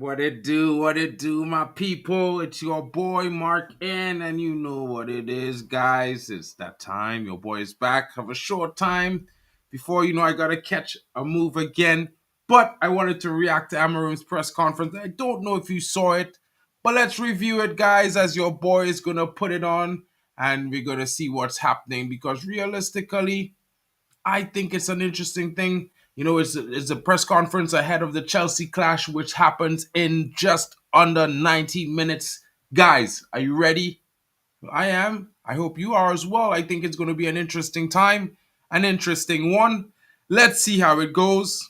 What it do, my people? It's your boy Mark N, and you know what it is, guys. It's that time. Your boy is back. Have a short time before I gotta catch a move again. But I wanted to react to Amorim's press conference. I don't know if you saw it, but let's review it, guys, as your boy is gonna put it on, and we're gonna see what's happening. Because realistically, I think it's an interesting thing. It's a press conference ahead of the Chelsea clash, which happens in just under 90 minutes. Guys, are you ready? I am. I hope you are as well. I think it's going to be an interesting time, an interesting one. Let's see how it goes.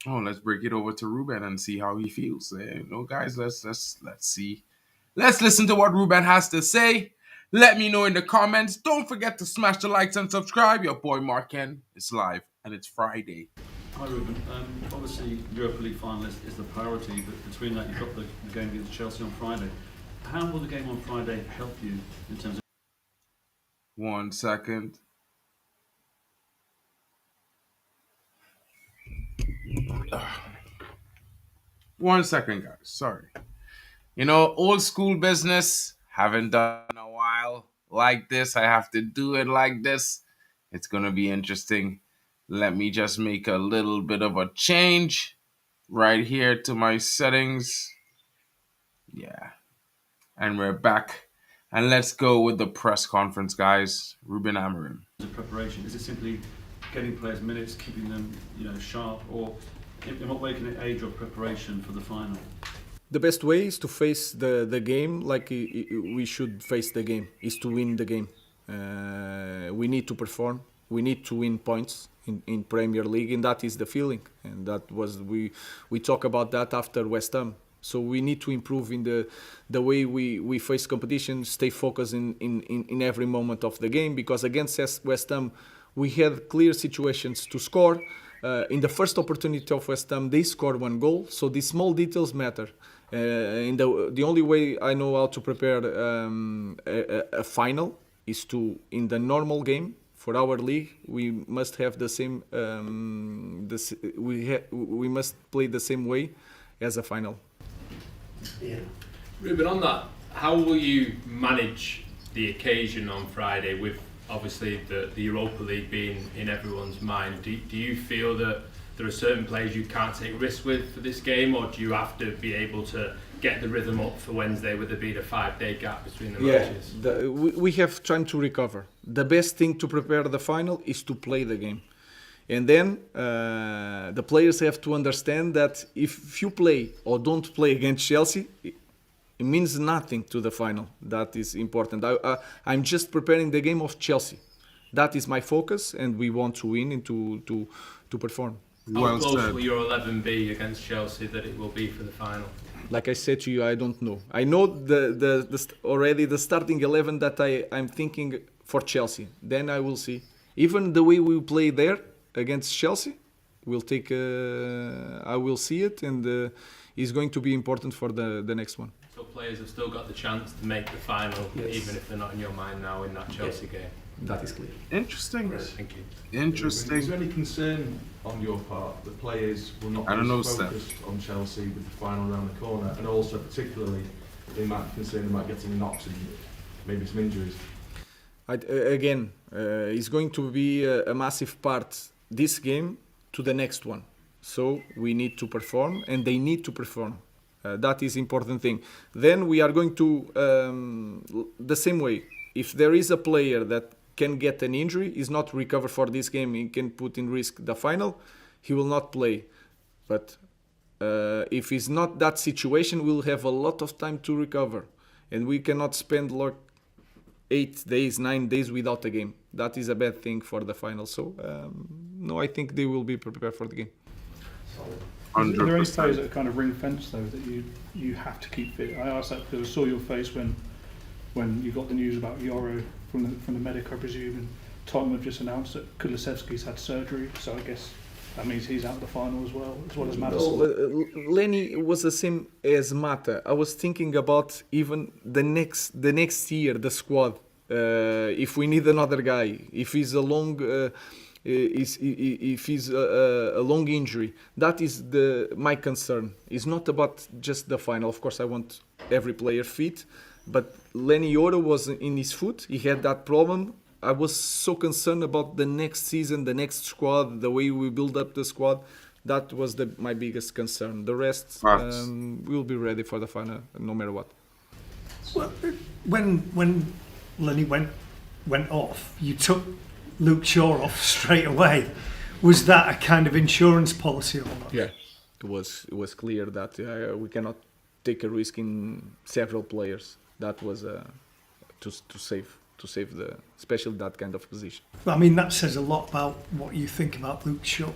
Oh, let's break it over to Ruben and see how he feels. Guys, let's see. Let's listen to what Ruben has to say. Let me know in the comments. Don't forget to smash the likes and subscribe. Your boy Marken is live and it's Friday. Hi Ruben. Obviously Europa League final is the priority, but between that you've got the game against Chelsea on Friday. How will the game on Friday help you in terms of... 1 second. One second, guys. Sorry. Old school business. Haven't done in a while like this. I have to do it like this. It's going to be interesting. Let me just make a little bit of a change right here to my settings. Yeah. And we're back. And let's go with the press conference, guys. Ruben Amorim. Preparation, is it simply getting players minutes, keeping them sharp, or in what way can it aid your preparation for the final? The best way is to face the game like we should face the game, is to win the game. We need to perform, we need to win points in Premier League, and that is the feeling. And that was, we talk about that after West Ham. So we need to improve in the way we face competition, stay focused in every moment of the game, because against West Ham we had clear situations to score. In the first opportunity of West Ham, they scored 1 goal, so these small details matter. The only way I know how to prepare a final is to, in the normal game for our league, we must have the same. We must play the same way as a final. Yeah. Ruben, on that, how will you manage the occasion on Friday with obviously the Europa League being in everyone's mind? Do you feel that there are certain players you can't take risks with for this game, or do you have to be able to get the rhythm up for Wednesday with there being a 5-day gap between the matches? We have time to recover. The best thing to prepare the final is to play the game. And then the players have to understand that if you play or don't play against Chelsea, it means nothing to the final. That is important. I'm just preparing the game of Chelsea. That is my focus, and we want to win and to perform. How close will your 11 be against Chelsea that it will be for the final? Like I said to you, I don't know. I know already the starting 11 that I'm thinking for Chelsea. Then I will see. Even the way we play there against Chelsea, I will see it, and it's going to be important for the next one. So players have still got the chance to make the final, yes, even if they're not in your mind now in that Chelsea game. That is clear. Interesting. Right, thank you. Interesting. Is there any concern on your part that players will not be focused on Chelsea with the final around the corner, and also particularly they might be concerned about getting knocks and maybe some injuries? Again, it's going to be a massive part this game to the next one. So we need to perform, and they need to perform. That is important thing. Then we are going to the same way. If there is a player that can get an injury, is not recover for this game, he can put in risk the final, he will not play. But if it's not that situation, we'll have a lot of time to recover, and we cannot spend like 8 days, 9 days without a game. That is a bad thing for the final. So no, I think they will be prepared for the game. Are there any players that are kind of ring fenced though that you have to keep fit? I asked that because I saw your face when you got the news about Yoro from the medic, I presume, and Tottenham have just announced that Kulusevski's had surgery, so I guess that means he's out of the final as well as Maddison. No, Lenny was the same as Mata. I was thinking about even the next year, the squad. If we need another guy, if he's a long if he's a long injury. That is my concern. It's not about just the final. Of course, I want every player fit, but Lenny Yoro was in his foot. He had that problem. I was so concerned about the next season, the next squad, the way we build up the squad. That was my biggest concern. The rest, we'll be ready for the final, no matter what. Well, when Lenny went off, you took Luke Shaw off straight away. Was that a kind of insurance policy or not? Yeah, it was clear that we cannot take a risk in several players. That was to save especially that kind of position. I mean, that says a lot about what you think about Luke Shaw.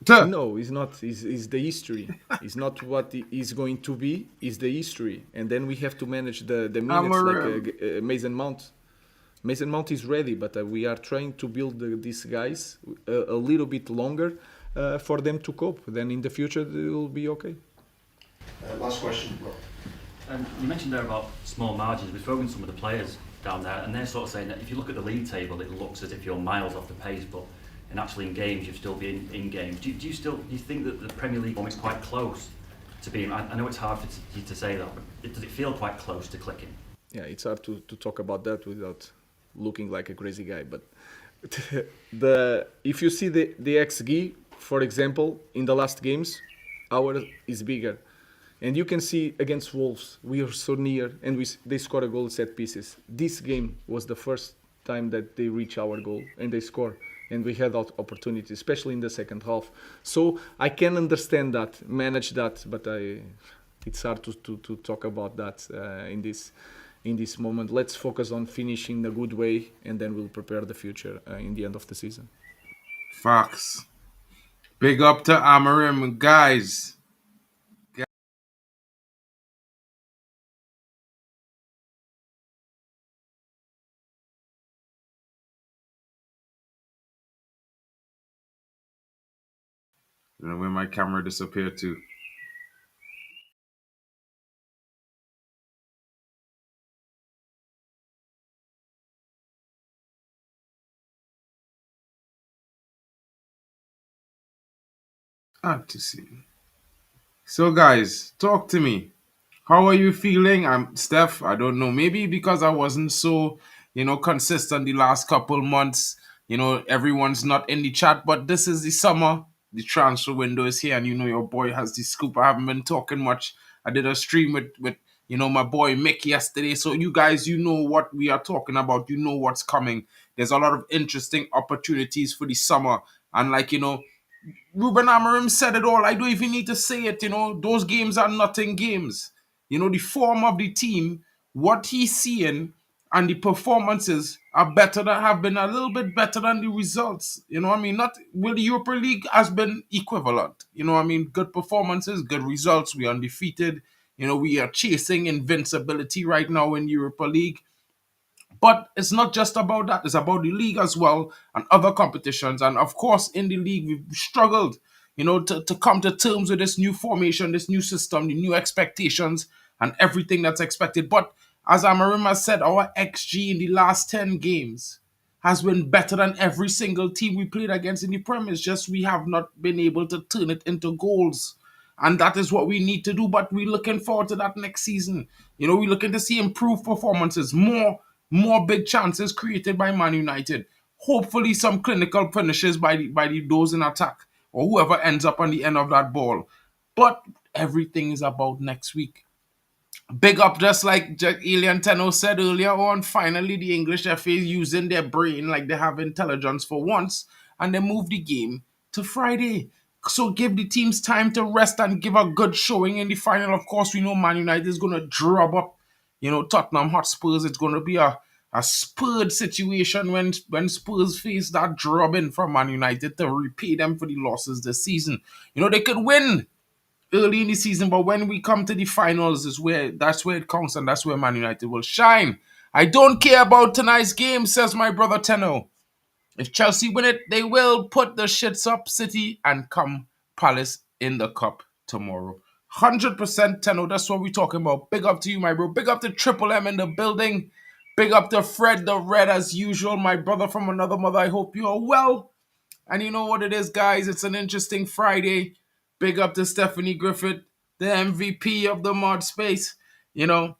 No, it's not. It's the history. It's not what is going to be. It's the history, and then we have to manage the minutes like Mason Mount. Mason Mount is ready, but we are trying to build these guys a little bit longer for them to cope. Then in the future they will be okay. Last question, Rob. You mentioned there about small margins. We've spoken to some of the players down there, and they're sort of saying that if you look at the league table, it looks as if you're miles off the pace, but and actually in games you've still been in games. Do you think that the Premier League form is quite close to being? I know it's hard for you to say that, but does it feel quite close to clicking? Yeah, it's hard to talk about that without looking like a crazy guy. But if you see the XG, for example, in the last games, ours is bigger, and you can see against Wolves we are so near, and they scored a goal set pieces. This game was the first time that they reach our goal and they score. And we had opportunities, especially in the second half. So I can understand that, manage that, but it's hard to talk about that in this moment. Let's focus on finishing the good way, and then we'll prepare the future in the end of the season. Facts. Big up to Amorim, guys. I don't know where my camera disappeared to. To see. So guys, talk to me. How are you feeling? I'm Steph. I don't know. Maybe because I wasn't so, consistent the last couple months. Everyone's not in the chat, but this is the summer. The transfer window is here, and your boy has the scoop. I haven't been talking much. I did a stream with my boy Mick yesterday. So you guys, you know what we are talking about. You know what's coming. There's a lot of interesting opportunities for the summer, and Ruben Amorim said it all. I don't even need to say it. Those games are nothing games. The form of the team, what he's seeing, and the performances are have been a little bit better than the results. Not well, the Europa League has been equivalent. Good performances, good results. We are undefeated. We are chasing invincibility right now in Europa League. But it's not just about that. It's about the league as well and other competitions. And of course, in the league, we've struggled, to come to terms with this new formation, this new system, the new expectations and everything that's expected. But as Amorim has said, our XG in the last 10 games has been better than every single team we played against in the Premier. It's just we have not been able to turn it into goals. And that is what we need to do. But we're looking forward to that next season. We're looking to see improved performances, more big chances created by Man United. Hopefully some clinical finishes by those in attack or whoever ends up on the end of that ball. But everything is about next week. Big up, just like Elian Tenno said earlier on, finally the English FA is using their brain like they have intelligence for once, and they move the game to Friday. So give the teams time to rest and give a good showing in the final. Of course, we know Man United is going to drop up, Tottenham Hotspurs. It's going to be a spurred situation when Spurs face that drubbing from Man United to repay them for the losses this season. They could win early in the season, but when we come to the finals that's where it counts, and that's where Man United will shine. I don't care about tonight's game, says my brother Tenno. If Chelsea win it, they will put the shits up City and come Palace in the cup tomorrow. 100% Tenno, that's what we're talking about. Big up to you, my bro. Big up to Triple M in the building. Big up to Fred the Red as usual, my brother from another mother. I hope you are well. And you know what it is, guys? It's an interesting Friday. Big up to Stephanie Griffith, the MVP of the mod space. You know,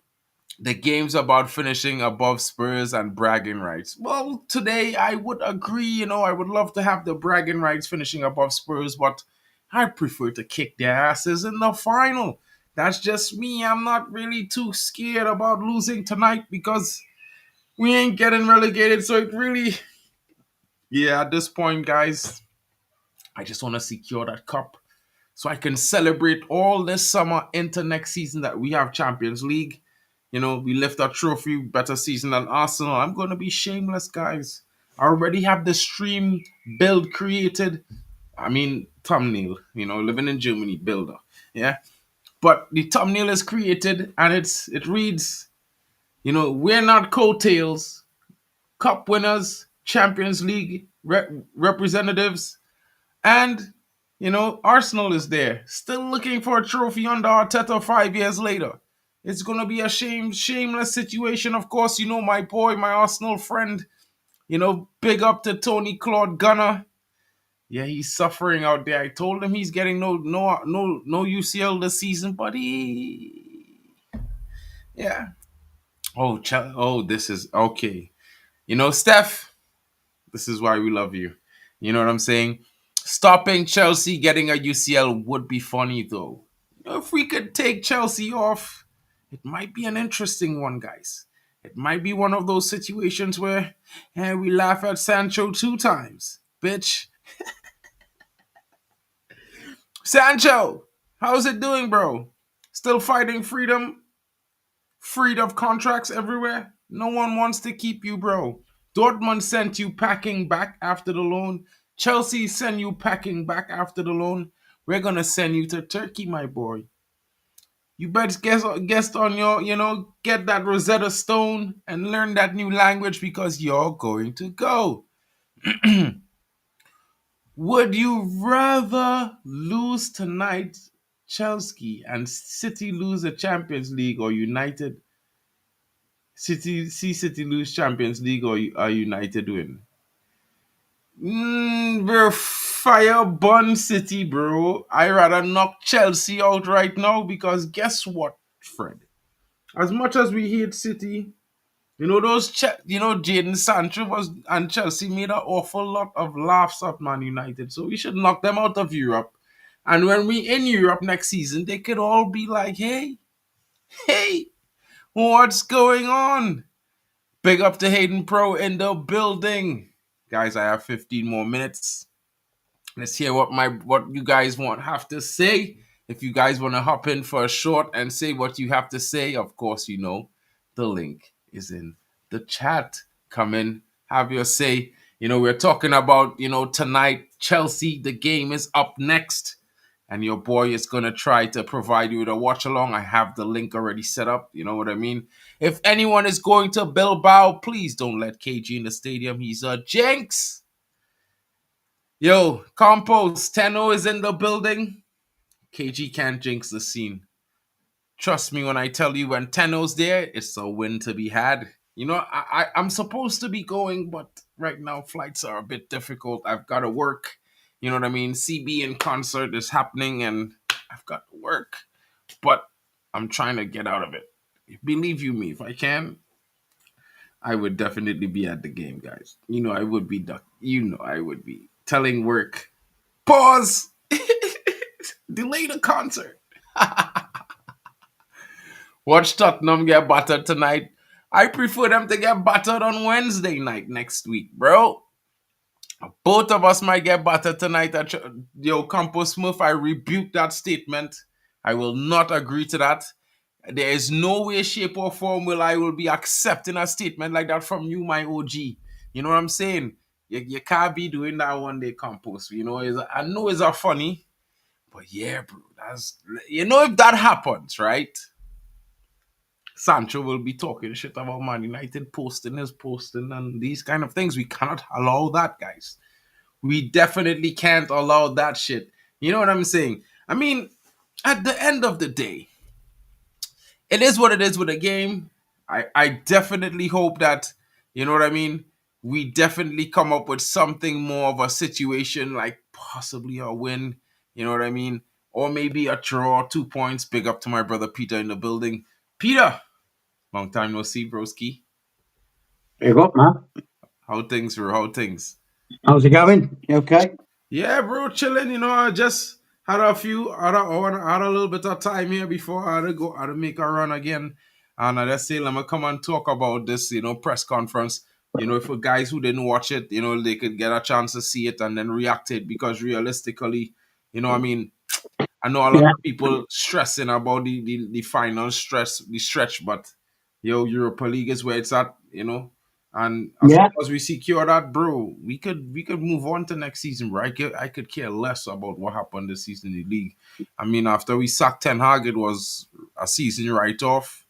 the game's about finishing above Spurs and bragging rights. Well, today I would agree, I would love to have the bragging rights finishing above Spurs, but I prefer to kick their asses in the final. That's just me. I'm not really too scared about losing tonight because we ain't getting relegated. So it really, yeah, at this point, guys, I just want to secure that cup so I can celebrate all this summer into next season that we have Champions League. We lift our trophy, better season than Arsenal. I'm going to be shameless, guys. I already have the stream build created. I mean, thumbnail, living in Germany, builder. Yeah. But the thumbnail is created and it reads, we're not coattails, cup winners, Champions League representatives, and Arsenal is there, still looking for a trophy under Arteta 5 years later. It's gonna be a shameless situation. Of course, my boy, my Arsenal friend. Big up to Tony Claude Gunner. Yeah, he's suffering out there. I told him he's getting no UCL this season, but yeah. Oh, this is okay. Steph, this is why we love you. You know what I'm saying? Stopping Chelsea getting a UCL would be funny, though. If we could take Chelsea off, it might be an interesting one, guys. It might be one of those situations where we laugh at Sancho 2 times. Bitch. Sancho, how's it doing, bro? Still fighting freedom? Freed of contracts everywhere? No one wants to keep you, bro. Dortmund sent you packing back after the loan. Chelsea sent you packing back after the loan. We're gonna send you to Turkey, my boy. You better guess on your, get that Rosetta Stone and learn that new language because you're going to go. Would you rather lose tonight, Chelsea, and City lose the Champions League, or United City lose Champions League, or United win? We're fire bun City, bro. I rather knock Chelsea out right now because guess what, Fred? As much as we hate City, Jaden Sancho and Chelsea made an awful lot of laughs at Man United, so we should knock them out of Europe. And when we in Europe next season, they could all be like, hey, what's going on? Big up to Hayden Pro in the building. Guys, I have 15 more minutes. Let's hear what you guys have to say. If you guys want to hop in for a short and say what you have to say, of course, the link is in the chat. Come in, have your say. We're talking about, tonight, Chelsea, the game is up next. And your boy is going to try to provide you with a watch along. I have the link already set up. You know what I mean? If anyone is going to Bilbao, please don't let KG in the stadium. He's a jinx. Yo, Compos, Tenno is in the building. KG can't jinx the scene. Trust me when I tell you, when Tenno's there, it's a win to be had. I'm supposed to be going, but right now flights are a bit difficult. I've got to work. You know what I mean? CB in concert is happening and I've got to work. But I'm trying to get out of it. Believe you me, if I can, I would definitely be at the game, guys. I would be I would be telling work, pause, delay the concert. Watch Tottenham get battered tonight. I prefer them to get battered on Wednesday night next week, bro. Both of us might get battered tonight. Campos Smith, I rebuke that statement. I will not agree to that. There is no way, shape, or form I will be accepting a statement like that from you, my OG. You know what I'm saying? You can't be doing that one day, Campos. I know it's a funny, but yeah, bro. If that happens, right? Sancho will be talking shit about Man United, posting and these kind of things. We cannot allow that, guys. We definitely can't allow that shit. You know what I'm saying? I mean, at the end of the day, it is what it is with the game. I definitely hope that, you know what I mean, we definitely come up with something more of a situation, like possibly a win. You know what I mean? Or maybe a draw, 2 points. Big up to my brother Peter in the building. Peter, long time no see, broski. Hey, what, man? How things, bro? How things? How's it going? You okay? Yeah, bro, chilling. I just had had a little bit of time here before I had to make a run again. And I just say, let me come and talk about this, press conference. For guys who didn't watch it, they could get a chance to see it and then react to it, because realistically, I mean, I know a lot Yeah, of people stressing about the final the stretch, but Europa League is where it's at. And as yeah, long as we secure that, bro, we could move on to next season, bro. I could care less about what happened this season in the league. I mean, after we sacked Ten Hag, it was a season right off.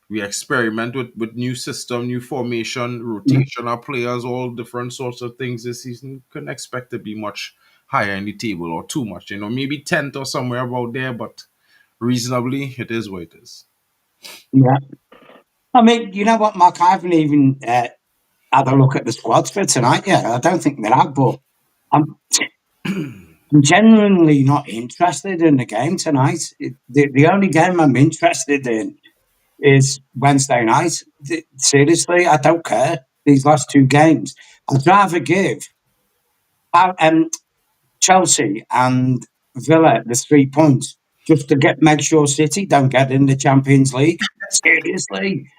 We experiment with new system, new formation, rotation of players, all different sorts of things this season. Couldn't expect to be much higher in the table or too much, maybe 10th or somewhere about there, but reasonably, it is what it is. yeah. I mean, you know what, Mark? I haven't even had a look at the squads for tonight yet. I don't think they have, but I'm, I'm genuinely not interested in the game tonight. The only game I'm interested in is Wednesday night. Seriously, I don't care. These last two games, I'd rather give Chelsea and Villa the 3 points just to make sure City don't get in the Champions League. Seriously,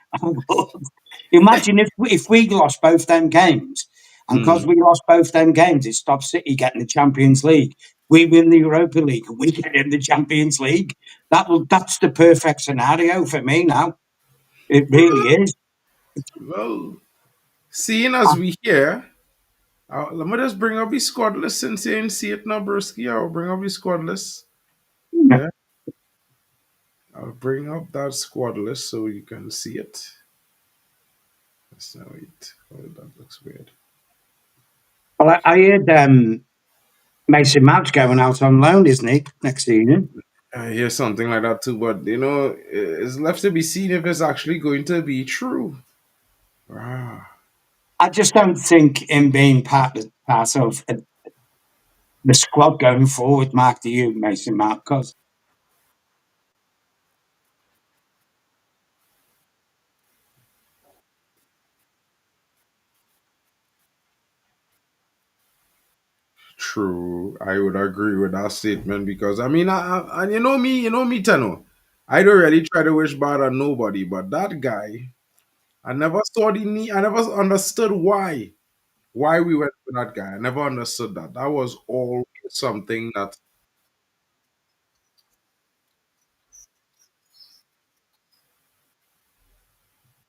imagine if we lost both them games, and because Mm. we lost both them games, it stops City getting the Champions League. We win the Europa League and we get in the Champions League. That's the perfect scenario for me now. It really is. Well, seeing as we here, let me just bring up the squad list since you ain't see it now, Brewski. I'll bring up the squad list. Yeah, I'll bring up that squad list so you can see it. Let's now wait. Oh, that looks weird. Well, I heard Mason Mount's going out on loan, isn't he, next season? I hear something like that too, but it's left to be seen if it's actually going to be true. Wow. I just don't think him being part of the squad going forward, Mark, to you, Mason Mount, because True, I would agree with that statement because I mean, and you know me, Teno. I don't really try to wish bad on nobody, but that guy, I never saw the need. I never understood why we went for that guy. I never understood that. That was all something that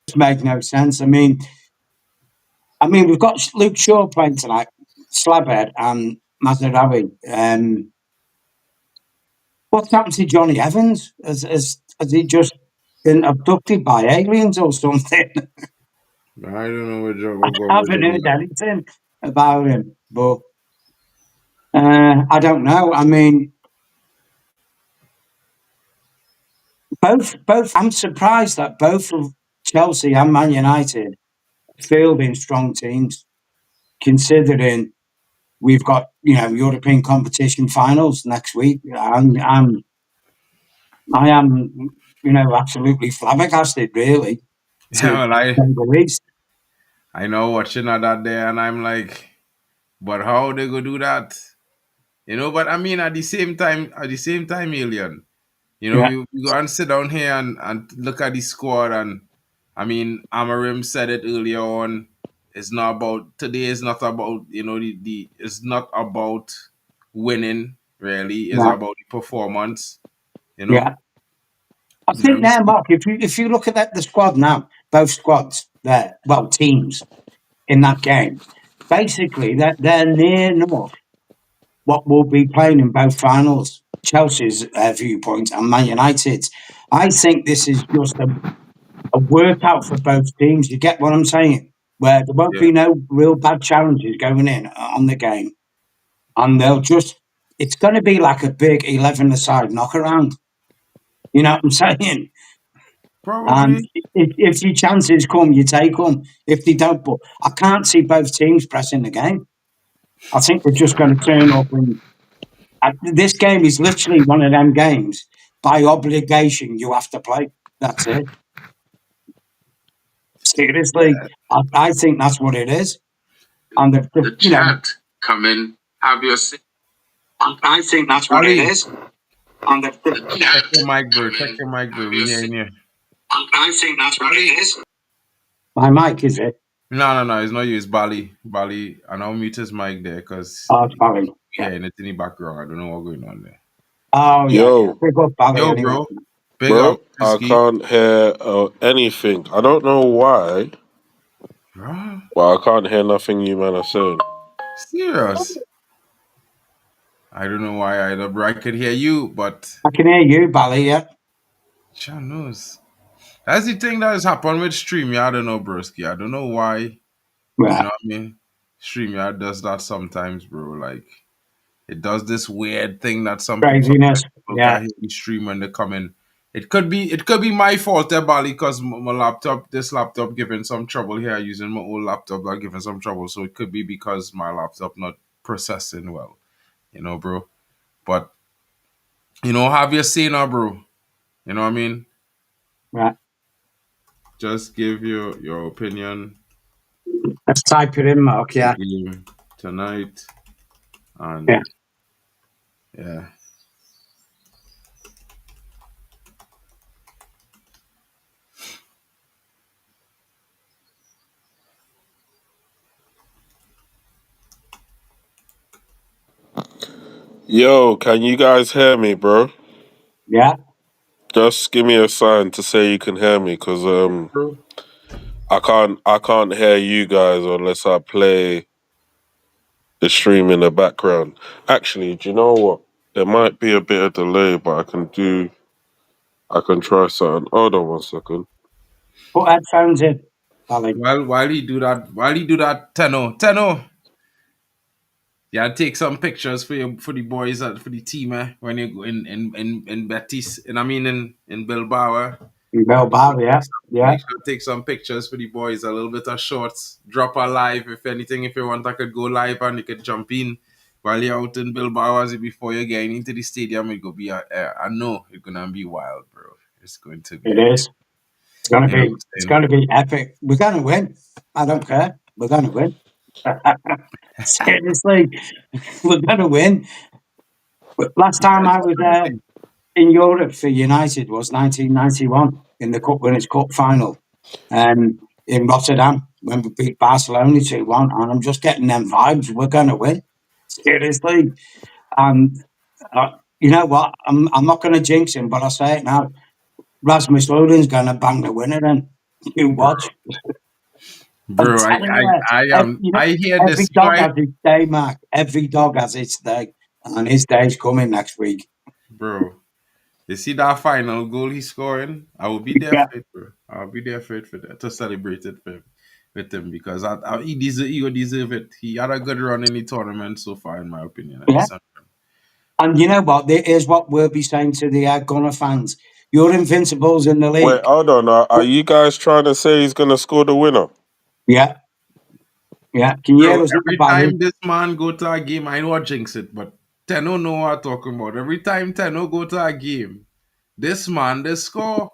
it makes no sense. We've got Luke Shaw playing tonight, Slabhead and Mazarawi. What's happened to Johnny Evans? Has he just been abducted by aliens or something? I don't know I haven't heard anything about him, but I don't know. I mean, both. I'm surprised that both of Chelsea and Man United fielding strong teams, considering we've got European competition finals next week. I am absolutely flabbergasted, really, to Yeah, well, say the least. I know watching at that there, and I'm like, but how they go do that? But I mean, at the same time, Alien. Yeah, We go and sit down here and look at the squad, and I mean, Amorim said it earlier on. It's not about today. Is not about the. It's not about winning. Really, it's yeah, about the performance. You yeah. know. I think Let me now, see. Mark, if you look at the squad now, both squads there, well, teams in that game, basically they're near enough what will be playing in both finals. Chelsea's viewpoint and Man United's. I think this is just a workout for both teams. You get what I'm saying? Where there won't Yeah, be no real bad challenges going in on the game, and it's going to be like a big 11-a-side knockaround. You know what I'm saying? And Probably. if your chances come, you take them. If they don't, but I can't see both teams pressing the game. I think they're just going to turn up and this game is literally one of them games. By obligation, you have to play. That's it. Seriously, I think that's what it is. And The chat come in. Have your say. I think that's what it is. And Check your mic, bro. Check your mic, bro. We hearing you. I think that's what it is. My mic, is it? No. It's not you. It's Bali. Bali. And I'll mute his mic there because Oh, it's Bali. yeah, in the background. I don't know what's going on there. Oh, yeah. Yo, Big up Bali Yo, anyway. bro. Big up, bro, I Risky. can't hear anything. I don't know why, Bro. but I can't hear nothing you man are saying. Serious. I don't know why either, bro. I could hear you, but I can hear you, Bali, yeah. John knows. That's the thing that has happened with StreamYard. I don't know, broski. I don't know why. You Right. know what I mean? StreamYard does that sometimes, bro. Like, it does this weird thing that Craziness. people Yeah. can hear the stream when they come in. It could be my fault there, Bali, because this laptop giving some trouble here using my old laptop that giving some trouble. So it could be because my laptop not processing well, bro. But have your say now, bro. You know what I mean? Right. Just give your opinion Let's type it in, Mark, the yeah. game tonight, and Yeah. yeah. Yo, can you guys hear me, bro? Yeah. Just give me a sign to say you can hear me, cause I can't hear you guys unless I play the stream in the background. Actually, do you know what? There might be a bit of delay, but I can try something. Hold on 1 second. Put headphones in, Bali. While you do that, Tenno. Yeah, take some pictures for the boys for the team when you go in Betis, and I mean in Bilbao. Bilbao, yeah. Yeah. Make sure to take some pictures for the boys, a little bit of shorts. Drop a live if anything. If you want, I could go live and you could jump in while you're out in Bilbao as before you're getting into the stadium. It could be I know it's gonna be wild, bro. It's going to be It epic. is. It's gonna You know what be. I'm It's saying? gonna be epic. We're gonna win. I don't care. We're gonna win. Seriously, we're gonna win. But last time I was in Europe for United was 1991 in the Cup Winners' Cup final, in Rotterdam when we beat Barcelona 2-1, and I'm just getting them vibes. We're gonna win. Seriously, and you know what? I'm not gonna jinx him, but I say it now. Rasmus Lodin's gonna bang the winner, and you watch. I'm Bro, telling you, I hear every this. dog has its day, Mark. Every dog has its day, and his day's coming next week. Bro. You see that final goal he's scoring? I will be there Yeah, for it, bro. I'll be there for it to celebrate it with him because he will deserve it. He had a good run in the tournament so far, in my opinion. yeah. And you know what? Here's what we'll be saying to the Gunner fans: you're invincibles in the Wait, league. hold on. Are you guys trying to say he's gonna score the winner? Yeah, yeah. Can you Bro, hear us now, every Bali? time this man go to a game, I know I jinx it, but Tenno know what I'm talking about. Every time Tenno go to a game, this man, they score.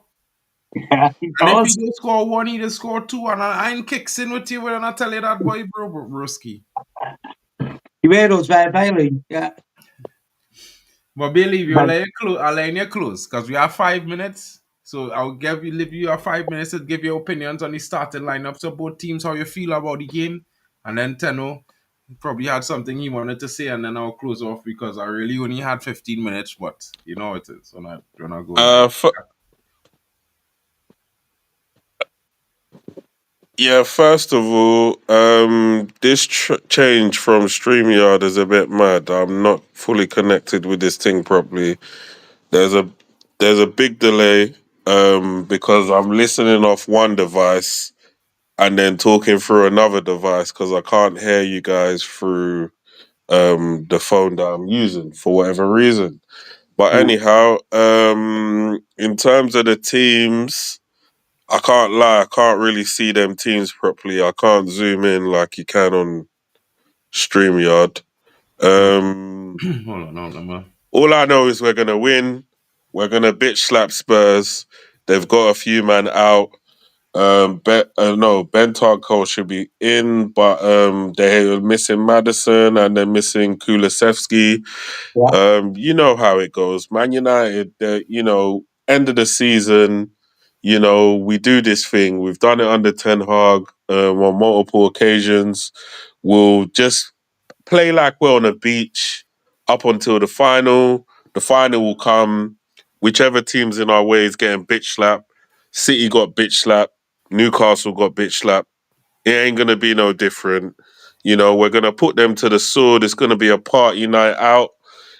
Yeah, he And if he does. do score one, he just score two. And I ain't kicks in with you when I tell you that, boy, broski. You hear us there, Bailey? Yeah, But believe you, but I'll let you close because we have 5 minutes. So I'll leave you your 5 minutes to give your opinions on the starting lineups of both teams, how you feel about the game. And then Tenno probably had something he wanted to say, and then I'll close off because I really only had 15 minutes, but you know it is. We're not going like Yeah, first of all, this change from StreamYard is a bit mad. I'm not fully connected with this thing properly. There's a big delay because I'm listening off one device and then talking through another device because I can't hear you guys through the phone that I'm using for whatever reason. But yeah, anyhow, in terms of the teams, I can't lie, I can't really see them teams properly. I can't zoom in like you can on StreamYard. Hold on, man. All I know is we're gonna win. We're gonna bitch slap Spurs. They've got a few man out. No, Bentancur should be in, but they're missing Madison and they're missing Kulusevski. Yeah, You know how it goes. Man United, end of the season, we do this thing. We've done it under Ten Hag on multiple occasions. We'll just play like we're on a beach up until the final. The final will come. Whichever team's in our way is getting bitch slapped. City got bitch slapped. Newcastle got bitch slapped. It ain't gonna be no different. We're gonna put them to the sword. It's gonna be a party night out.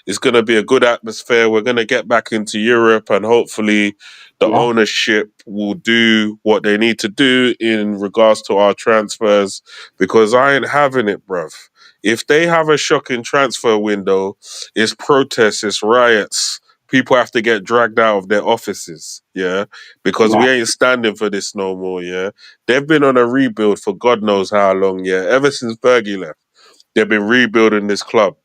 It's gonna be a good atmosphere. We're gonna get back into Europe, and hopefully, the yeah, ownership will do what they need to do in regards to our transfers. Because I ain't having it, bruv. If they have a shocking transfer window, it's protests, it's riots. People have to get dragged out of their offices, yeah, because yeah, we ain't standing for this no more, yeah. They've been on a rebuild for God knows how long, yeah. Ever since Fergie left, they've been rebuilding this club.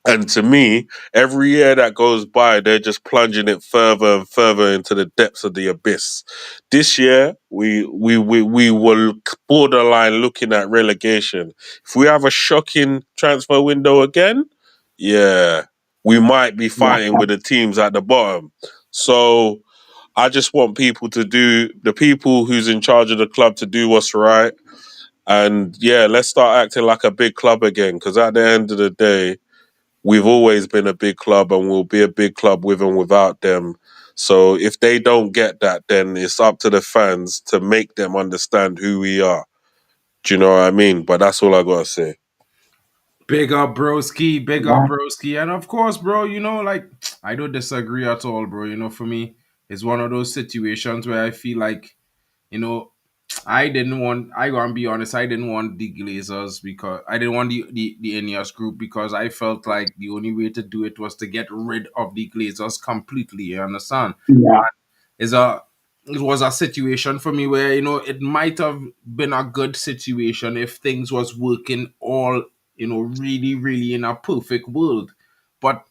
And to me, every year that goes by, they're just plunging it further and further into the depths of the abyss. This year, we were borderline looking at relegation. If we have a shocking transfer window again, yeah, we might be fighting yeah, with the teams at the bottom. So I just want the people who's in charge of the club to do what's right. And yeah, let's start acting like a big club again. Because at the end of the day, we've always been a big club and we'll be a big club with and without them. So if they don't get that, then it's up to the fans to make them understand who we are. Do you know what I mean? But that's all I gotta say. Big up, broski. Big up, yeah, broski. And of course, bro, I don't disagree at all, bro. For me, it's one of those situations where I feel like, you know, I gotta be honest, I didn't want the Glazers because I didn't want the Ineos group because I felt like the only way to do it was to get rid of the Glazers completely. You understand? yeah, Is a It was a situation for me where it might have been a good situation if things was working all really really in a perfect world, but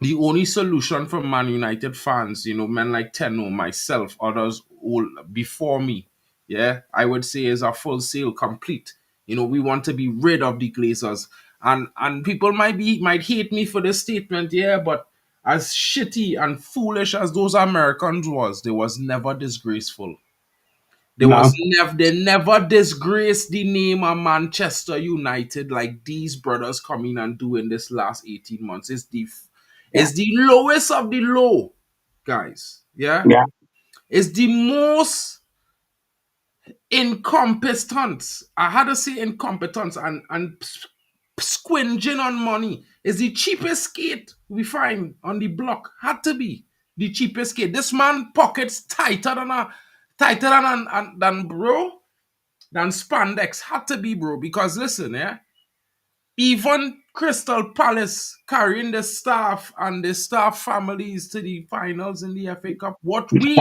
the only solution for Man United fans, men like Tenno, myself, others all before me, yeah, I would say is a full sale complete. We want to be rid of the Glazers. And people might hate me for this statement, yeah, but as shitty and foolish as those Americans was, they was never disgraceful. no, They never disgraced the name of Manchester United like these brothers coming and doing this last 18 months. yeah, It's the lowest of the low, guys. Yeah. yeah, It's the most incompetence. I had to say incompetence and squinging on money. Is the cheapest skate we find on the block. Had to be the cheapest skate. This man pockets tighter than bro. Than spandex. Had to be, bro. Because listen, yeah, even Crystal Palace carrying the staff and the staff families to the finals in the FA Cup. What we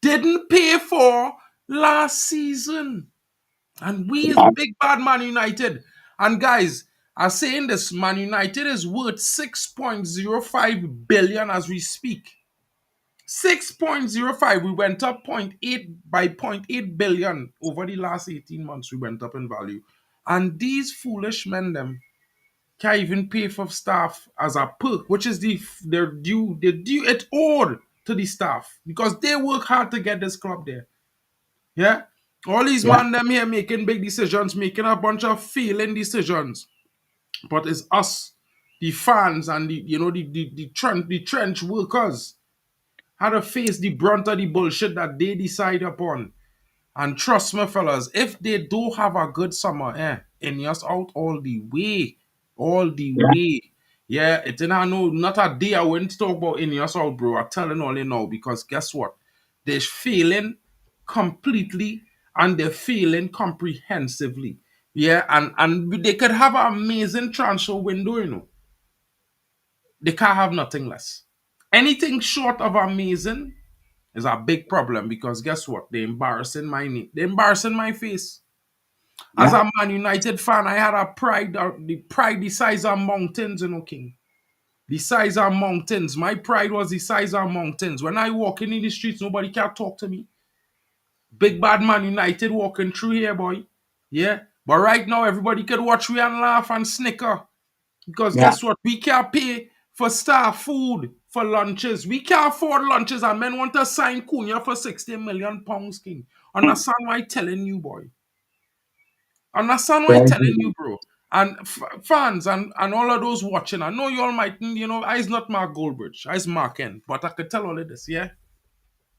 didn't pay for last season. And we is yeah, big bad Man United. And guys, I'm saying this, Man United is worth 6.05 billion as we speak. 6.05. We went up point 0.8 by point 0.8 billion over the last 18 months. We went up in value. And these foolish men, them, can't even pay for staff as a perk, which is their due. They due it all to the staff because they work hard to get this club there. Yeah? All these yeah, man them here making big decisions, making a bunch of failing decisions. But it's us, the fans and the trench workers had to face the brunt of the bullshit that they decide upon. And trust me, fellas, if they do have a good summer, Ineos out all the way. All the yeah, way. Yeah, it didn't know not a day I went to talk about Ineos out, bro. I'm telling all you now, because guess what? They're failing completely and they're failing comprehensively. Yeah, and they could have an amazing transfer window. They can't have nothing less. Anything short of amazing is a big problem because guess what? They're embarrassing my name. They're embarrassing my face. As Yeah. a Man United fan, I had a pride, the pride the size of mountains, King. The size of mountains. My pride was the size of mountains. When I walk in the streets, nobody can talk to me. Big bad Man United walking through here, boy. Yeah. But right now, everybody can watch me and laugh and snicker. Because Yeah. guess what? We can't pay for staff food for lunches. We can't afford lunches, and men want to sign Cunha for £60 million, King. Understand what I'm telling you, boy. Understand what I'm telling you, bro. And fans and all of those watching, I know you all might, I's not Mark Goldbridge, I's Mark N, but I could tell all of this, yeah?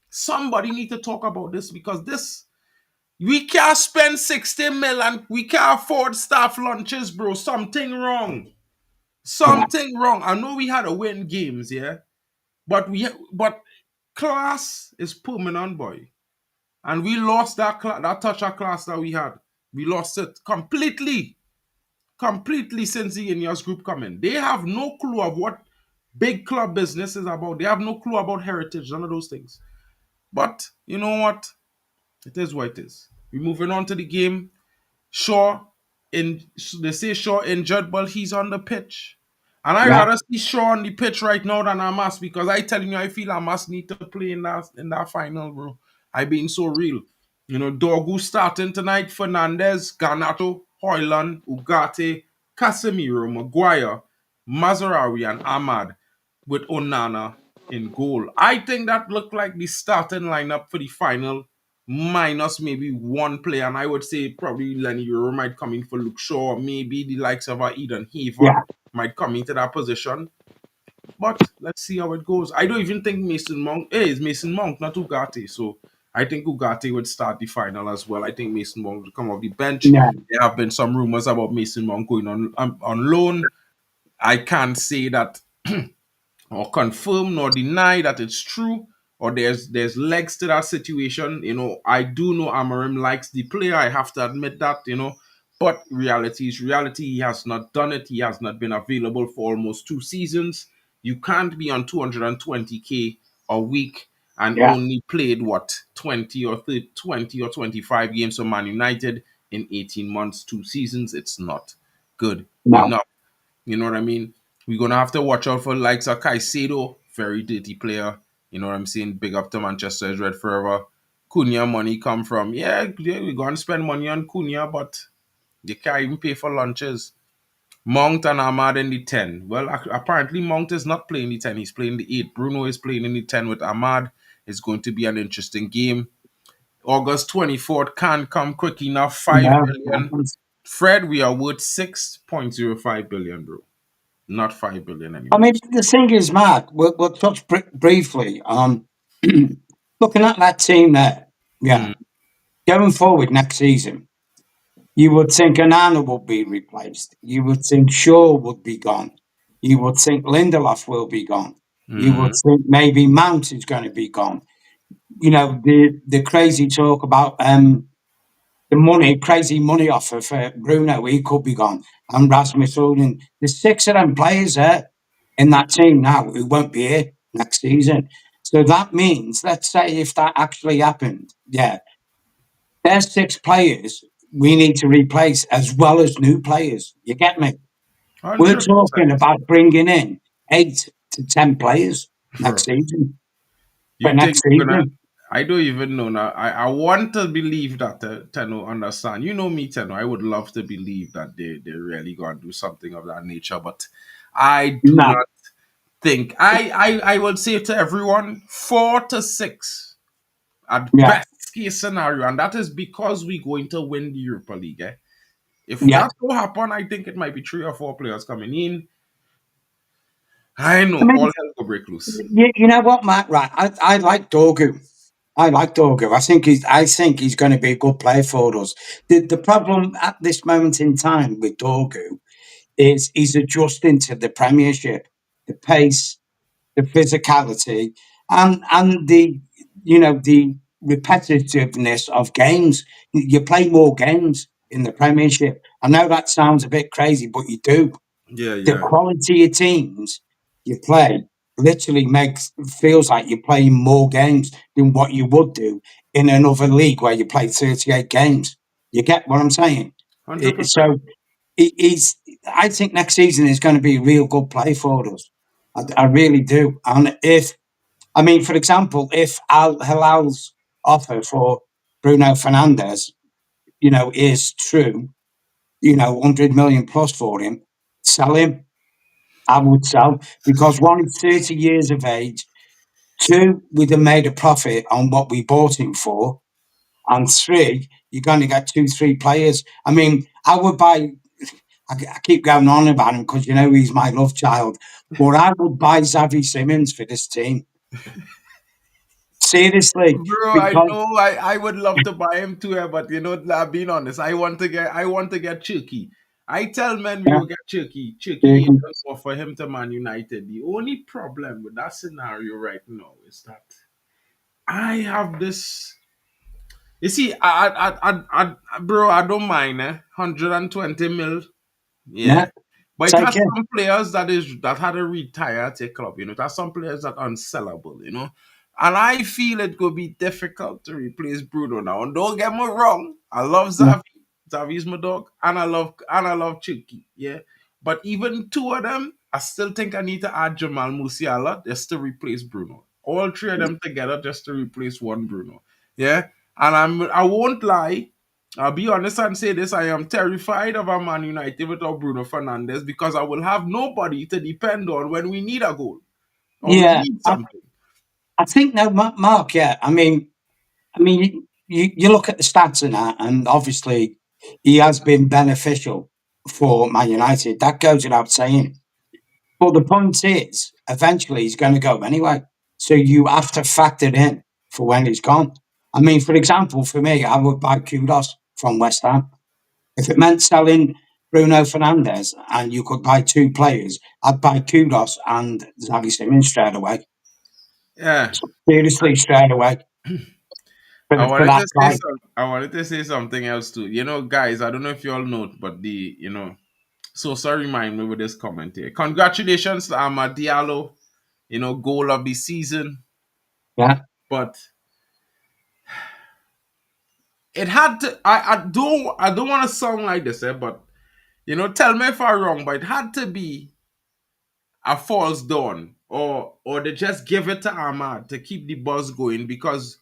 Somebody need to talk about this because we can't spend 60 million, we can't afford staff lunches, bro. Something wrong. Something wrong. I know we had to win games, yeah? But class is permanent, boy. And we lost that touch of class that we had. We lost it completely since the Ineos group come in. They have no clue of what big club business is about. They have no clue about heritage, none of those things. But you know what? It is what it is. We're moving on to the game. Shaw, they say Shaw injured, but he's on the pitch. And I Yeah. rather see Shaw on the pitch right now than Amas because I telling you, I feel Amas need to play in that final, bro. I being so real. Dorgu starting tonight, Fernandez, Garnacho, Hoyland, Ugarte, Casemiro, Maguire, Mazarawi, and Ahmad with Onana in goal. I think that looked like the starting lineup for the final, minus maybe one player. And I would say probably Lenny Euro might come in for Luke Shaw, maybe the likes of Eden Haver Yeah. might come into that position. But let's see how it goes. I don't even think Mason Mount is Mason Mount, not Ugarte. So I think Ugarte would start the final as well. I think Mason Mount would come off the bench. Yeah. There have been some rumors about Mason Mount going on loan. I can't say that or confirm nor deny that it's true or there's legs to that situation. I do know Amorim likes the player. I have to admit that, but reality is reality. He has not done it. He has not been available for almost 2 seasons. You can't be on 220K a week and Yeah. only played 20 or 30, 20 or 25 games for Man United in 18 months, 2 seasons. It's not good No. enough. You know what I mean? We're gonna have to watch out for likes of Caicedo, very dirty player. You know what I'm saying? Big up to Manchester is red forever. Cunha money come from we're gonna spend money on Cunha, but they can't even pay for lunches. Mount and Ahmad in the 10. Well, apparently Mount is not playing the 10, he's playing the 8. Bruno is playing in the 10 with Ahmad. It's going to be an interesting game. August 24th can't come quick enough. 5 No. billion. Fred, we are worth 6.05 billion, bro. Not 5 billion I anymore. mean, the thing is, Mark, we'll touch briefly on looking at that team there. Yeah. Going forward next season, you would think Anana would be replaced. You would think Shaw would be gone. You would think Lindelof will be gone. You would think maybe Mount is going to be gone. The crazy talk about the crazy money offer for Bruno, he could be gone. And Rasmus Holding. There's 6 of them players there in that team now who won't be here next season. So that means, let's say if that actually happened, yeah, there's 6 players we need to replace as well as new players. You get me? We're 100%. talking about bringing in 8 to 10 players next season. For You think next we're gonna? season. I don't even know now. I want to believe that Tenno understand. You know me, Tenno. I would love to believe that they're really gonna do something of that nature, but I do No. not think. I would say to everyone 4 to 6 at Yeah. best case scenario, and that is because we're going to win the Europa League. If Yeah. that will happen, I think it might be 3 or 4 players coming in. I know I mean, all hell will break loose. you know what, Matt? Right, I like Dorgu. I think he's going to be a good player for us. The problem at this moment in time with Dorgu is he's adjusting to the Premiership, the pace, the physicality, and the repetitiveness of games. You play more games in the Premiership. I know that sounds a bit crazy, but you do. Yeah, The yeah. quality of teams you play literally feels like you're playing more games than what you would do in another league where you play 38 games. You get what I'm saying? 100%. So I think next season is going to be a real good play for us. I really do. And for example, if Al Hilal's offer for Bruno Fernandes, is true, 100 million plus for him, sell him. I would sell because one, he's 30 years of age. Two, we'd have made a profit on what we bought him for. And three, you're going to get 2, 3 players. I would buy, I keep going on about him because, he's my love child, but I would buy Xavi Simons for this team. Seriously. Bro, I Because, know I would love to buy him too, but being honest, I want to get Chucky. I tell men we yeah, will get Chucky. Chucky mhm, even offer him to Man United. The only problem with that scenario right now is that I have this. You see, bro, I don't mind, 120 mil. yeah, Yeah. But it take has it. some players that had to retire at a club, it has some players that are unsellable. And I feel it could be difficult to replace Bruno now. And don't get me wrong, I love Yeah, Xavi. Xavi's my dog, and I love Chucky. Yeah. But even two of them, I still think I need to add Jamal Musiala just to replace Bruno. All three of them together just to replace one Bruno. Yeah. And I won't lie. I'll be honest and say this: I am terrified of a Man United without Bruno Fernandes because I will have nobody to depend on when we need a goal or we yeah. need I, something. I think no, Mark. Yeah, you look at the stats and that, and obviously he has been beneficial for Man United. That goes without saying. But the point is, eventually he's going to go anyway. So you have to factor in for when he's gone. For example, for me, I would buy Kudos from West Ham. If it meant selling Bruno Fernandes and you could buy 2 players, I'd buy Kudos and Xavi Simons straight away. Yeah, Seriously, straight away for that guy. I wanted to say something else too. Guys, I don't know if you all know, but so sorry, remind me with this comment here. Congratulations to Amad Diallo, goal of the season, Yeah, but it had to. I don't want to sound like this, but tell me if I'm wrong, but it had to be a false dawn, or they just give it to Ahmad to keep the buzz going because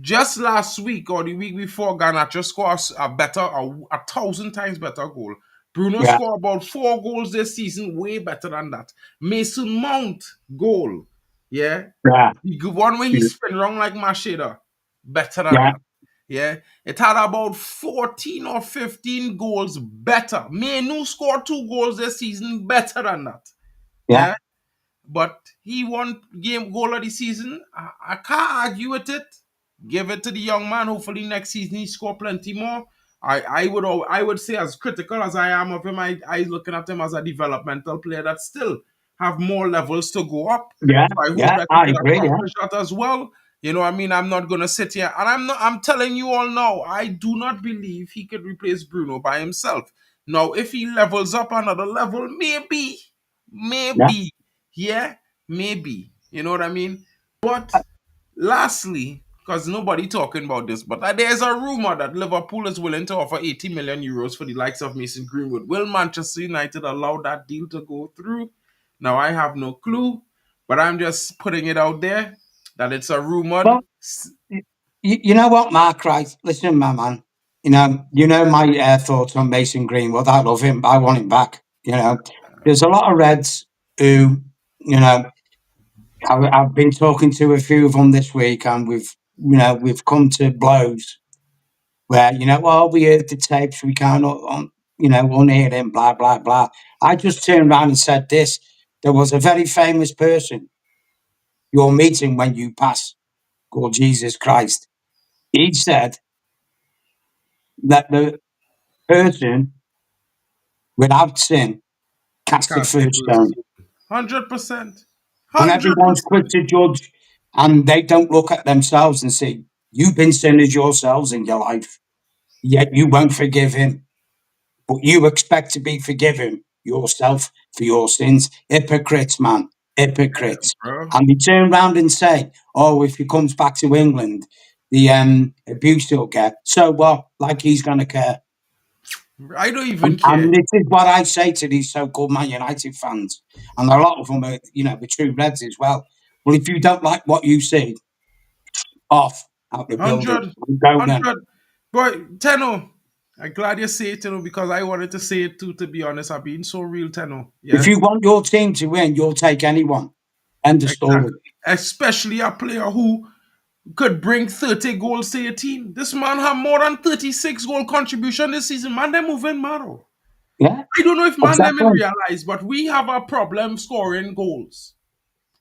just last week or the week before, Garnacho scores a 1,000 times better goal. Bruno yeah, scored about 4 goals this season, way better than that. Mason Mount goal, yeah, yeah, the one where he spin wrong like Macheda, better than yeah, that. Yeah, it had about 14 or 15 goals better. Menu scored 2 goals this season, better than that. yeah, Yeah, but he won game goal of the season. I can't argue with it. Give it to the young man. Hopefully next season he score plenty more. I would say, as critical as I am of him, I looking at him as a developmental player that still have more levels to go up. yeah, So I hope yeah. that he I can agree. Yeah, accomplish that as well. I'm not gonna sit here and I'm telling you all now, I do not believe he could replace Bruno by himself. Now, if he levels up another level, maybe, yeah. maybe, yeah, maybe. You know what I mean? But lastly, because nobody talking about this, but there's a rumor that Liverpool is willing to offer 80 million euros for the likes of Mason Greenwood. Will Manchester United allow that deal to go through? Now, I have no clue, but I'm just putting it out there that it's a rumored. Well, you know what, Mark? Right? Listen, my man. You know my thoughts on Mason Greenwood. I love him. I want him back. There's a lot of Reds who, you know, I've been talking to a few of them this week, and we've come to blows where well, we heard the tapes, we can't unhear him, blah blah blah. I just turned around and said this: there was a very famous person you're meeting when you pass, called Jesus Christ. He said that the person without sin cast the Cast the first first stone, stone. 100%. and everyone's quick 100%. to judge, and they don't look at themselves and say, "You've been sinners yourselves in your life, yet you won't forgive him, but you expect to be forgiven yourself for your sins." Hypocrites, man. hypocrites. bro. And they turn around and say, oh, if he comes back to England, the abuse he'll get. So what? Like he's going to care. I don't even care. And this is what I say to these so-called Man United fans. And a lot of them are, the true Reds as well. Well, if you don't like what you see, off out the building. 100. Go then. 100. But Tenno, I'm glad you say it, because I wanted to say it too, to be honest. I've been so real, Tenno. Yeah? If you want your team to win, you'll take anyone. End of story. Exactly. Especially a player who could bring 30 goals to your team. This man have more than 36 goal contribution this season. Man, they're moving mad. Yeah. I don't know if man them Exactly. realize, but we have a problem scoring goals.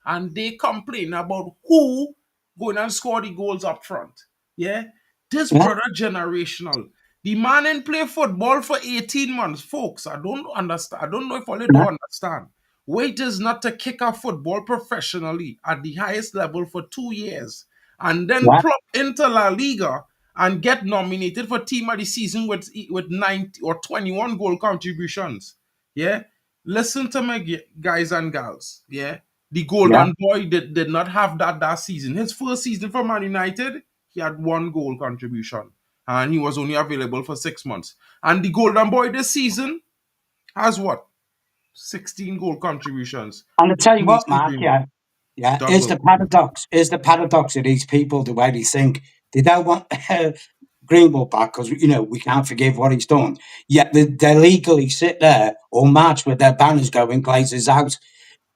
And they complain about who going and score the goals up front. Yeah? This Yeah. brother generational. The man ain't play football for 18 months. Folks, I don't understand. I don't know if all you don't understand. Wait is not to kick a football professionally at the highest level for 2 years and then Yeah. plop into La Liga and get nominated for team of the season with 90 or 21 goal contributions. Yeah? Listen to me, guys and gals. Yeah? The Yeah. Golden Boy did not have that season. His first season for Man United, he had 1 goal contribution. And he was only available for 6 months. And the Golden Boy this season has what? 16 goal contributions. And I tell you what, Mason Mark, Greenwood, here's the double. paradox. Here's the paradox of these people, the way they think. They don't want Greenwood back because, we can't forgive what he's done. Yet they legally sit there or march with their banners going, Glazers out.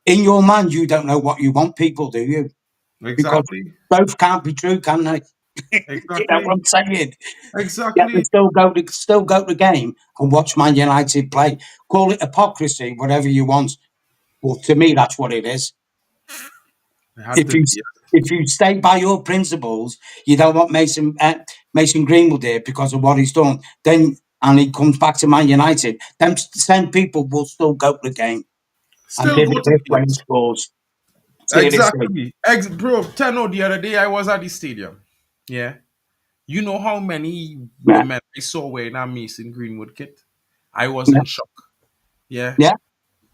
In your mind, you don't know what you want people, do you? Because Exactly. both can't be true, can they? You know what Exactly. I'm saying? Yet they Exactly. still go to the game and watch Man United play. Call it hypocrisy, whatever you want. Well, to me, that's what it is. It had If to you be. if you stay by your principles, you don't want Mason Greenwood here because of what he's done. Then and he comes back to Man United. Them same people will still go to the game and Still live go it to up when he games. scores. Seriously, Exactly. Bro, Tenno, the other day I was at the stadium. Yeah. You know how many yeah, women I saw wearing a Mason Greenwood kit? I was yeah, in shock. Yeah. yeah,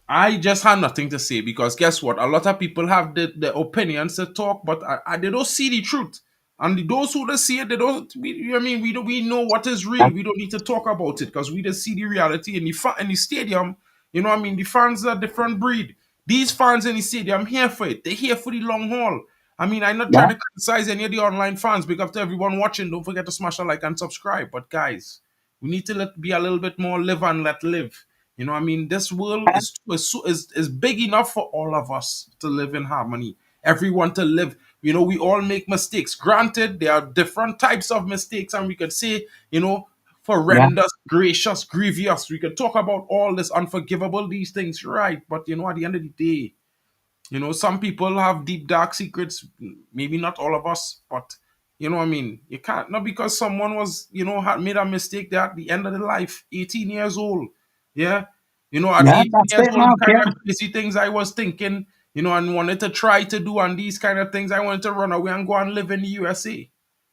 I just had nothing to say because guess what? A lot of people have the opinions to talk, but they don't see the truth. And those who don't see it, they don't. We know what is yeah, real. We don't need to talk about it because we just see the reality in the stadium. The fans are a different breed. These fans in the stadium here for it. They're here for the long haul. I'm not yeah, trying to criticize any of the online fans. Because to everyone watching, don't forget to smash a like and subscribe. But guys, we need to be a little bit more live and let live. This world is big enough for all of us to live in harmony. Everyone to live. We all make mistakes. Granted, there are different types of mistakes, and we could say, yeah, horrendous, gracious, grievous. We could talk about all this unforgivable, these things, right? But at the end of the day, some people have deep, dark secrets. Maybe not all of us, but you can't, not because someone was, had made a mistake, they're at the end of their life, 18 years old. Yeah. At yeah. 18 That's years it, old, the Mark. kind Yeah, of crazy things I was thinking, and wanted to try to do, and these kind of things, I wanted to run away and go and live in the USA.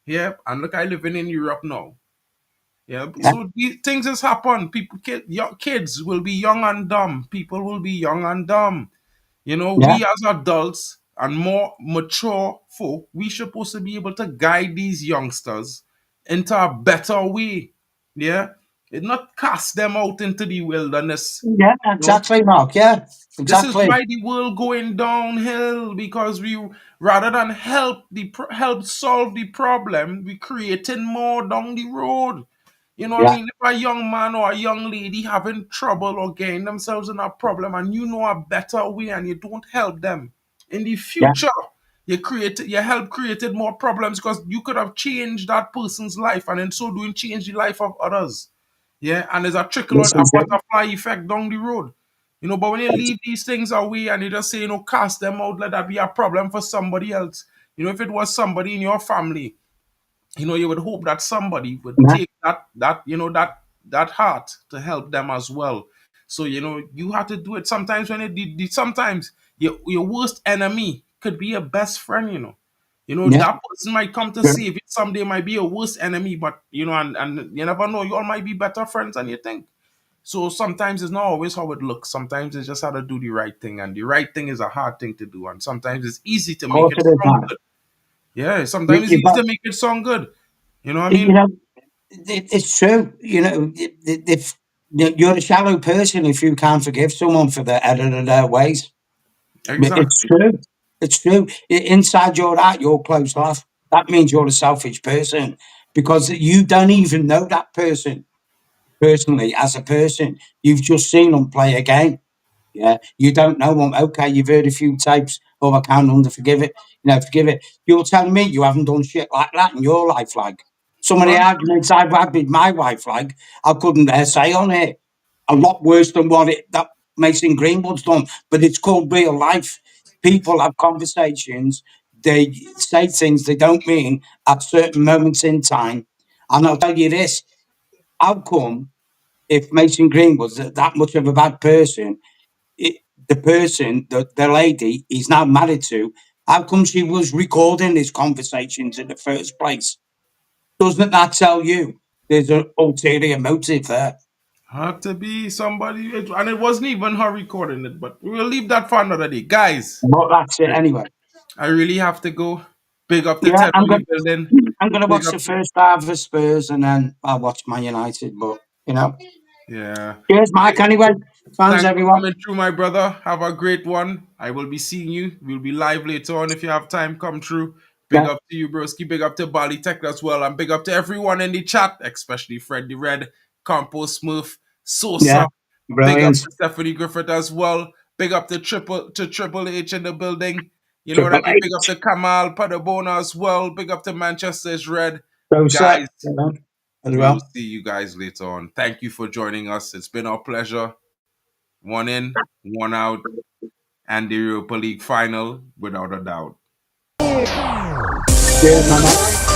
Yeah. And look, I living in Europe now. Yeah. yeah, So these things has happened. Kids will be young and dumb. People will be young and dumb. yeah. We as adults and more mature folk, we supposed to be able to guide these youngsters into a better way. Yeah. It not cast them out into the wilderness. Yeah, You know, exactly, Mark. Yeah, this is exactly. why the world going downhill because we rather than help solve the problem, we creating more down the road. Yeah, If a young man or a young lady having trouble or getting themselves in a problem and you know a better way and you don't help them, in the yeah. future, you help created more problems because you could have changed that person's life and in so doing change the life of others. Yeah, and there's a trickle on This a is it. butterfly effect down the road. But when you Ex- leave these things away and you just say, cast them out, let that be a problem for somebody else. If it was somebody in your family, you would hope that somebody would Yeah, take that heart to help them as well. So you have to do it sometimes when sometimes your worst enemy could be your best friend. yeah. That person might come to Sure. save you someday, might be your worst enemy, but and you never know, you all might be better friends than you think. So sometimes it's not always how it looks. Sometimes it's just how to do the right thing, and the right thing is a hard thing to do. And sometimes it's easy to Of make course it it is, sound man. good. Yeah, sometimes it's You've easy got, to make it sound good. You know what I you mean? know, it's true. You know, if you're a shallow person if you can't forgive someone for the error of their ways. It's Exactly. true. It's true. Inside your heart, you're closed off. That means you're a selfish person because you don't even know that person personally as a person. You've just seen them play a game. Yeah, you don't know them. Okay, you've heard a few tapes. Oh, I can't forgive it. Forgive it. You're telling me you haven't done shit like that in your life, like some of the arguments I've had with my wife, like I couldn't say on it. A lot worse than that Mason Greenwood's done. But it's called real life. People have conversations. They say things they don't mean at certain moments in time. And I'll tell you this: how come if Mason Greenwood's that much of a bad person? it, the person, the lady he's now married to, how come she was recording these conversations in the first place? Doesn't that tell you there's an ulterior motive there? Had to be somebody, and it wasn't even her recording it. But we'll leave that for another day, guys. But that's it anyway. I really have to go. Big up the Yeah, Tebberley building. I'm gonna Big watch up. the first half of Spurs and then I'll watch Man United. But Yeah. cheers, Mike. Anyway, fans, Thanks for everyone. coming through, my brother. Have a great one. I will be seeing you. We'll be live later on if you have time. Come through. Big Yeah, up to you, broski. Big up to Bali Tech as well. And big up to everyone in the chat, especially Fred the Red, Compost Smooth, yeah, Sosa. Big up brilliant. to Stephanie Griffith as well. Big up to Triple H in the building. You know what I Triple mean? Big up H. to Kamal Padabona as well. Big up to Manchester's Red. So set. Guys, As we'll well. see you guys later on. Thank you for joining us. It's been our pleasure. One in, one out, and the Europa League final without a doubt. Cheers, man.